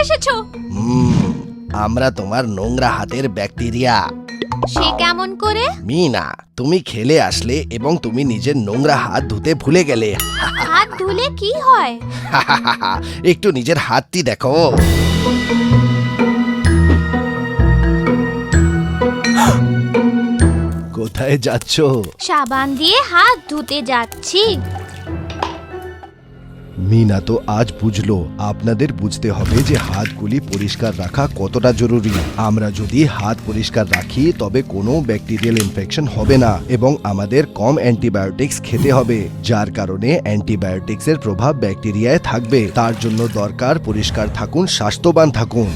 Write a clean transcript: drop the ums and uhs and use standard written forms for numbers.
এসেছো? আমরা তোমার নোংরা হাতের ব্যাকটেরিয়া। সে কেমন করে? মিনা, তুমি খেলে আসলে এবং তুমি নিজের নোংরা হাত ধুতে ভুলে গেলে। হাত ধুলে কি হয়? একটু নিজের হাতটি দেখো। কোথায় যাচ্ছ? সাবান দিয়ে হাত ধুতে যাচ্ছি। মিনা তো আজ বুঝলো আপনাদের বুঝতে হবে যে হাতগুলি পরিষ্কার রাখা কতটা জরুরি। আমরা যদি হাত পরিষ্কার রাখি তবে কোনো ব্যাকটেরিয়াল ইনফেকশন হবে না এবং আমাদের কম অ্যান্টিবায়োটিক্স খেতে হবে, যার কারণে অ্যান্টিবায়োটিক্সের প্রভাব ব্যাকটেরিয়ায় থাকবে। তার জন্য দরকার পরিষ্কার থাকুন, স্বাস্থ্যবান থাকুন।